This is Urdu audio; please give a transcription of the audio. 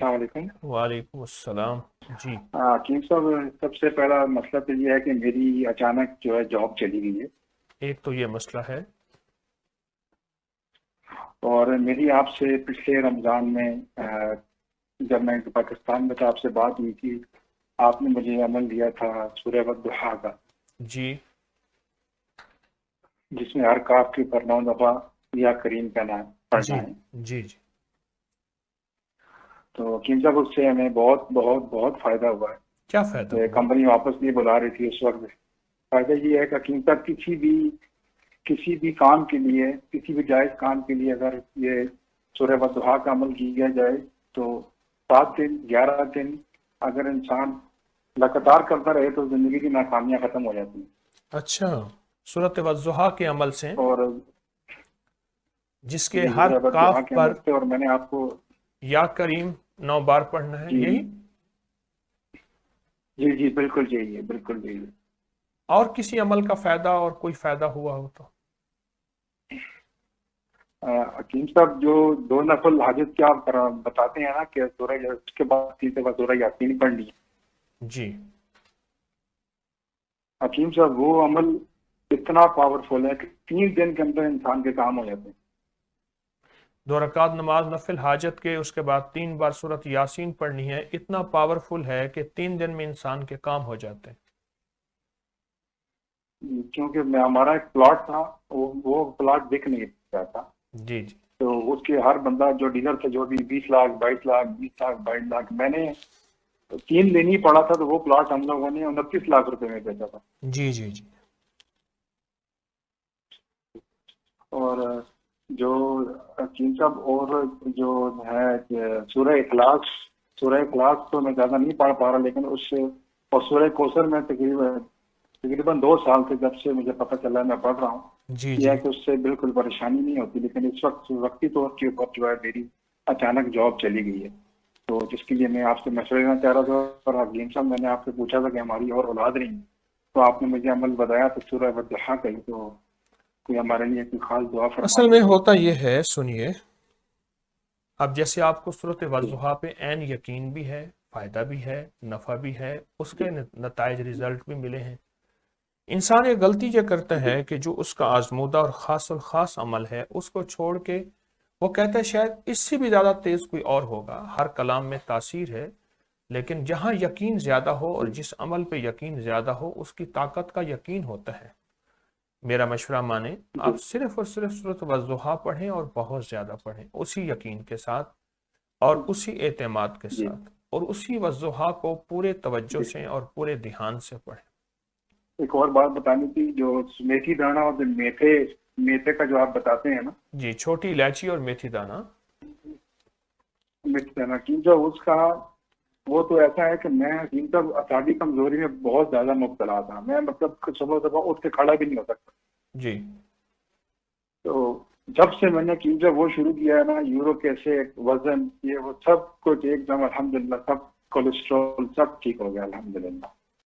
السلام علیکم۔ وعلیکم السلام جی۔ حکیم صاحب، سب سے پہلا مسئلہ تو یہ ہے کہ میری اچانک جو ہے جاب چلی گئی ہے، ایک تو یہ مسئلہ ہے۔ اور میری آپ سے پچھلے رمضان میں جب میں پاکستان میں تھا آپ سے بات ہوئی تھی، آپ نے مجھے عمل دیا تھا سورہ والضحیٰ کا، جی جس میں ہر کاف کے اوپر 9 دفعہ یا کریم کہنا جی پڑھنا ہے۔ جی جی۔ تو حکیم صاحب اس سے ہمیں بہت بہت بہت فائدہ ہوا ہے۔ کیا فائدہ ہوا؟ کمپنی واپس نہیں بلا رہی تھی اس وقت۔ فائدہ یہ ہے کہ حکیم صاحب کسی بھی کام کے لیے، کسی بھی جائز کام کے لیے اگر یہ سورہ والضحیٰ کا عمل کیا جائے تو 7 دن 11 دن اگر انسان لگاتار کرتا رہے تو زندگی کی ناکامیاں ختم ہو جاتی ہیں۔ اچھا، سورۃ والضحیٰ کے عمل سے، اور جس کے ہر سورہ کاف والضحیٰ کے پر عمل سے، اور میں نے آپ کو یا کریم 9 بار پڑھنا ہے، جی یہی؟ جی جی بالکل یہی ہے، بالکل یہی ہے۔ اور کسی عمل کا فائدہ اور کوئی فائدہ ہوا ہو تو؟ حکیم صاحب، جو 2 نفل حاجت کے آپ بتاتے ہیں نا کہ سورہ اس کے بعد 3 دفعہ سورہ یاسین پڑھنی ہے، جی حکیم صاحب وہ عمل اتنا پاورفل ہے کہ 3 دن کے اندر انسان کے کام ہو جاتے ہیں۔ 2 رکعت نماز نفل حاجت کے، اس کے بعد 3 بار سورۃ یاسین پڑھنی ہے، اتنا پاورفل ہے کہ 3 دن میں انسان کے کام ہو جاتے ہیں۔ کیونکہ ہمارا ایک پلاٹ تھا، وہ پلاٹ بک نہیں رہا تھا، جی جی تو اس کے ہر بندہ جو ڈیلر تھے جو بھی 20 لاکھ 22 لاکھ 20 لاکھ 22 لاکھ، میں نے 3 دن ہی پڑا تھا تو وہ پلاٹ ہم لوگوں نے 29 لاکھ روپے میں بیچا تھا۔ جی جی جی۔ اور جو حکیم صاحب اور جو ہے کہ سورہ اخلاص تو میں زیادہ نہیں پڑھ پا رہا، لیکن اس سے اور سورہ کوثر میں تقریباً 2 سال سے جب سے مجھے پتہ چلا ہے میں پڑھ رہا ہوں، جی یہ ہے جی کہ اس سے بالکل پریشانی نہیں ہوتی، لیکن اس وقت وقتی طور کے اوپر جو ہے میری اچانک جاب چلی گئی ہے، تو جس کے لیے میں آپ سے مشورہ لینا چاہ رہا تھا۔ اور حکیم صاحب میں نے آپ سے پوچھا تھا کہ ہماری اور اولاد نہیں ہے، تو آپ نے مجھے عمل بتایا تو سورہ والضحیٰ کا ہی، تو کوئی ہمارے لیے کوئی خاص دعا فرما اصل میں دیجیے۔ ہوتا یہ ہے، سنیے، اب جیسے آپ کو سورۃ والضحیٰ پہ عین یقین بھی ہے، فائدہ بھی ہے، نفع بھی ہے، اس کے نتائج رزلٹ بھی ملے ہیں۔ انسان یہ غلطی یہ کرتا ہے کہ جو اس کا آزمودہ اور خاص الخاص عمل ہے اس کو چھوڑ کے وہ کہتا ہے شاید اس سے بھی زیادہ تیز کوئی اور ہوگا۔ ہر کلام میں تاثیر ہے، لیکن جہاں یقین زیادہ ہو اور جس عمل پہ یقین زیادہ ہو اس کی طاقت کا یقین ہوتا ہے۔ میرا مشورہ مانیں، آپ صرف اور صرف سورۃ والضحیٰ پڑھیں اور بہت زیادہ پڑھیں، اسی یقین کے ساتھ اور اسی اعتماد کے جی ساتھ، اور اسی والضحیٰ کو پورے توجہ جی۔ سے اور پورے دھیان سے پڑھیں۔ ایک اور بات بتانی تھی، جو میتھی دانہ اور جو میتھے کا جو آپ بتاتے ہیں نا، جی، چھوٹی الائچی اور میتھی دانہ۔ میتھی دانہ کی جو اس کا، وہ تو ایسا ہے کہ میں اعصابی کمزوری میں بہت زیادہ مبتلا تھا، میں مطلب صبح اٹھ کے کھڑا بھی نہیں ہو سکتا۔ جی تو جب سے میں نے وہ شروع کیا ہے نا، یورو کیسے وزن یہ وہ سب کچھ ایک دم الحمدللہ، سب کولیسٹرول سب ٹھیک ہو گیا الحمدللہ۔